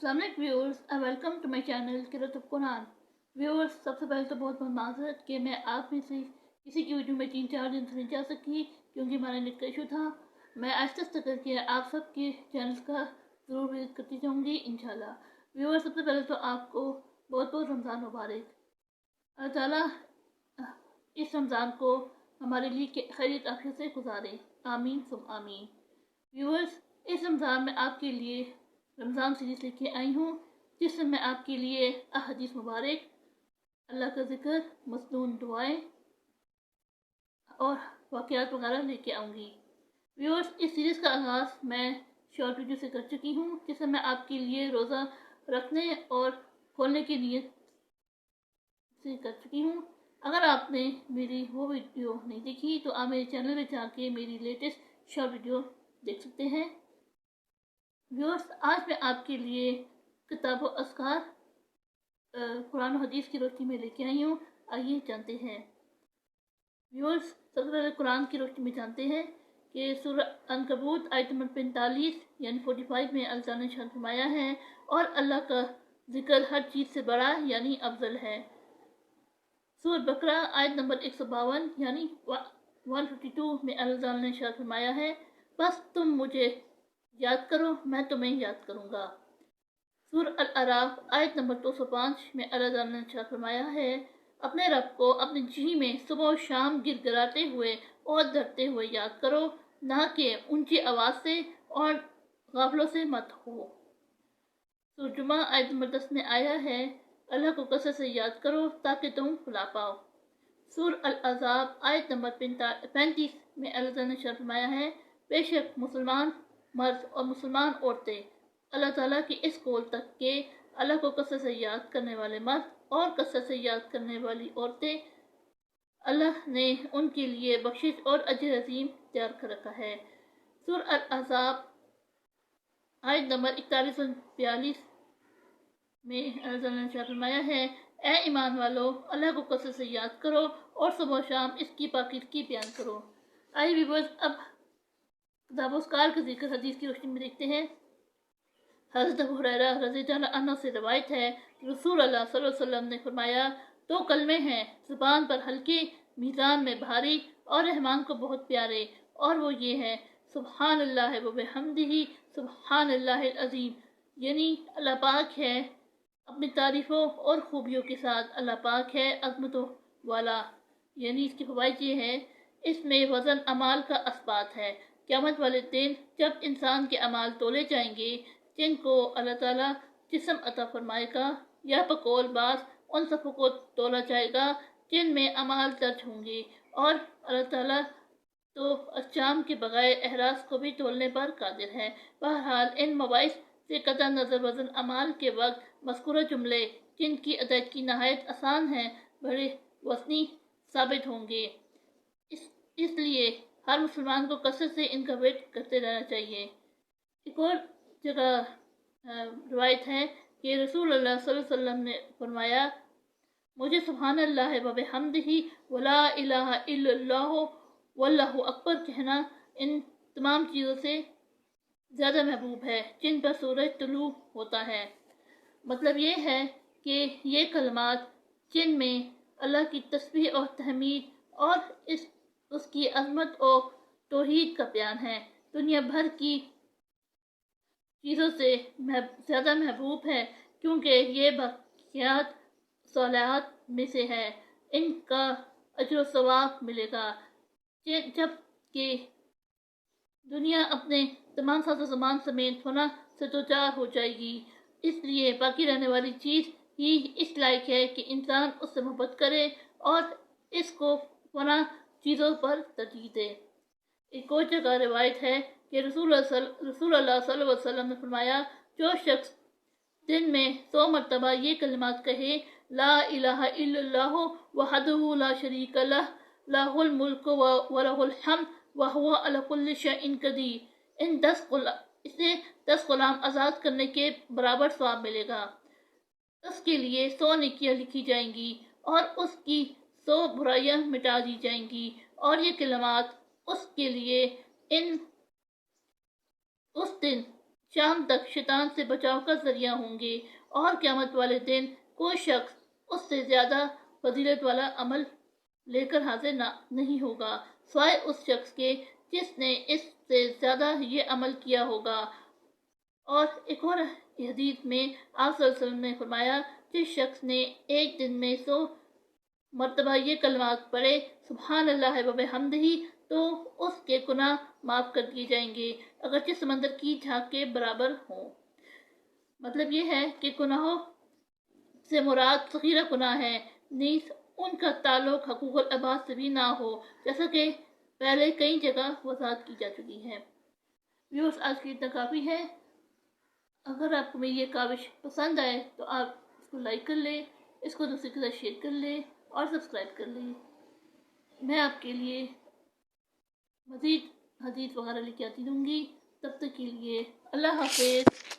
Assalamualaikum viewers and welcome to my channel Qiraat Quran। Viewers, सबसे पहले तो बहुत बहुत माजरत कि मैं आप में से किसी की वीडियो में 3-4 दिन से नहीं जा सकी क्योंकि हमारा नेट का इशू था। मैं आहिस्ता आहिस्ता करके आप सबके चैनल्स का ज़रूर विजिट करती जाऊँगी इंशाल्लाह। व्यूअर्स, सबसे पहले तो आपको बहुत बहुत रमज़ान मुबारक। अल्लाह ताला इस रमज़ान को हमारे लिए खैरियत आफियत से गुजारे, आमीन सुम आमीन। व्यूअर्स, इस रमज़ान में आपके लिए रमज़ान सीरीज़ लेके आई हूँ जिसमें मैं आपके लिए अहदीस मुबारक, अल्लाह का ज़िक्र, मसनून दुआएं और वाक़यात वगैरह लेके आऊँगी। व्यूअर्स, इस सीरीज़ का आगाज़ मैं शॉर्ट वीडियो से कर चुकी हूँ जिसमें मैं आपके लिए रोज़ा रखने और खोलने की नीयत से कर चुकी हूँ। अगर आपने मेरी वो वीडियो नहीं देखी तो आप मेरे चैनल में जाके मेरी लेटेस्ट शॉर्ट वीडियो देख सकते हैं। व्यूअर्स, आज मैं आपके लिए किताब अस्कार कुरान और हदीस की रोशनी में लेके आई हूँ। आइए जानते हैं। व्यूअर्स, सबसे पहले कुरान की रोशनी में जानते हैं कि सूरह अनकबूत आयत नंबर 45 यानी 45 में अल्लाह ने शान फरमाया है, और अल्लाह का जिक्र हर चीज़ से बड़ा यानी अफजल है। सूरह बकरा आयत नंबर 152 यानी 152 में अल्लाह ने शान फरमाया है, बस तुम मुझे याद करो, मैं तुम्हें याद करूँगा। सूरह अल-अराफ आयत नंबर 205 में अल्लाह ने इरशाद फरमाया है, अपने रब को अपने जी में सुबह और शाम गिड़गिड़ाते हुए और डरते हुए याद करो, ना कि ऊंची आवाज़ से और गाफलों से मत हो। सूरह जुमा आयत नंबर 10 में आया है, अल्लाह को कसरत से याद करो ताकि तुम फला पाओ। सूरह अल-अहज़ाब आयत नंबर 35 में अल्लाह ने इरशाद फरमाया है, बेशक मुसलमान मर्द और मुसलमान औरतें अल्लाह ताला की इस कौल तक के अल्लाह को कसरत से याद करने वाले मर्द और कसरत से याद करने वाली औरतें, अल्लाह ने उनके लिए बख्शिश और अजर अजीम तैयार कर रखा है। सूरह अल-अहज़ाब आयत नंबर 41-42 में अल्लाह ने फरमाया है, ए ईमान वालो, अल्लाह को कसरत से याद करो और सुबह शाम इसकी पाकीज़गी बयान करो। आइए व्यूअर्स, अब किताब अस्कार का जिक्र हदीस की रोशनी में देखते हैं। हज़रत अबू हुरैरा रज़ियल्लाहु अन्हु से रवायत है, रसूल अल्लाह सल्लल्लाहु अलैहि वसल्लम ने फरमाया, दो कलमे हैं ज़ुबान पर हल्के, मीज़ान में भारी और रहमान को बहुत प्यारे, और वो ये है, सुब्हानल्लाह व बिहम्दिही सुब्हानल्लाहिल अज़ीम, यानी अल्लाह पाक है अपनी तारीफ़ों और खूबियों के साथ, अल्लाह पाक है अज़मतों वाला। यानी इसकी फ़वाइद ये है, इसमें वज़न अमाल का असबात है। क़यामत वाले दिन जब इंसान के अमाल तोले जाएंगे, जिनको अल्लाह ताला जिस्म अता फरमाएगा, या बकौल बास उन सबों को तोला जाएगा जिनमें अमाल दर्ज होंगे, और अल्लाह ताला तो अचाम के बगैर एहरास को भी तोलने पर कादिर है। बहरहाल, इन मवाइस से कतई नज़र वज़न अमाल के वक्त मज़कूरा जुमले जिनकी अदायगी नहायत आसान है, बड़े वज़नी साबित होंगे। इसलिए हर मुसलमान को कसरत से इनका वेट करते रहना चाहिए। एक और जगह रवायत है कि रसूल अल्लाह सल्लल्लाहु अलैहि वसल्लम ने फरमाया, मुझे सुब्हानल्लाह व बिहम्दिही व ला इलाहा इल्लल्लाह वल्लाहु अकबर कहना इन तमाम चीज़ों से ज़्यादा महबूब है जिन पर सूरज तुलू होता है। मतलब ये है कि ये कलमात जिनमें अल्लाह की तस्बीह और तहमीद और उसकी अज़मत और तौहीद का बयान है, दुनिया भर की चीज़ों से ज़्यादा महबूब है, क्योंकि ये बाक़ियात सलाहत में से है, इनका अजर सवाब मिलेगा जबकि दुनिया अपने तमाम साज़ो ज़मान समेत फना से दोचार हो जाएगी। इसलिए बाकी रहने वाली चीज़ ही इस लायक है कि इंसान उससे मोहब्बत करे और इसको फना चीज़ों पर तरजीह दे। एक और जगह रिवायत है कि रसूल अल्लाह सल्लल्लाहु अलैहि वसल्लम ने फरमाया, जो शख्स दिन में 100 मरतबा ये कलिमात कहे, ला इलाहा इल्लल्लाह वहदहु ला शरीका लह, लहुल मुल्क व लहुल हम्द व हुवा अला कुल्लि शैइन क़दीर, इसे 10 गुलाम आज़ाद करने के बराबर सवाब मिलेगा। उसके लिए 100 नेकियां लिखी जाएंगी और उसकी 100 बुराइयां मिटा दी जाएंगी, और ये कलिमात उसके लिए उस दिन شام تک شیطان سے بچاؤ کا ذریعہ ہوں گے، اور قیامت والے دن کوئی شخص اس سے زیادہ فضیلت والا عمل لے کر حاضر نہیں ہوگا سوائے اس شخص کے جس نے اس سے زیادہ یہ عمل کیا ہوگا۔ اور ایک اور حدیث میں آپ صلی اللہ علیہ وسلم نے فرمایا، جس شخص نے ایک دن میں 100 مرتبہ یہ کلمات پڑھے سبحان اللہ و بحمدہ، تو اس کے گناہ معاف کر دیے جائیں گے اگرچہ سمندر کی جھاگ کے برابر ہوں۔ مطلب یہ ہے کہ گناہوں سے مراد صغیرہ گناہ ہے، نیز ان کا تعلق حقوق العباد سے بھی نہ ہو، جیسا کہ پہلے کئی جگہ وضاحت کی جا چکی ہے۔ ویورز، آج کے اتنا کافی ہے۔ اگر آپ کو میری یہ کاوش پسند آئے تو آپ اس کو لائک کر لیں، اس کو دوسرے کے ساتھ شیئر کر لیں اور سبسکرائب کر لیں۔ میں آپ کے لیے مزید حدیث وغیرہ لے کے آتی رہوں گی۔ تب تک کے لیے اللہ حافظ۔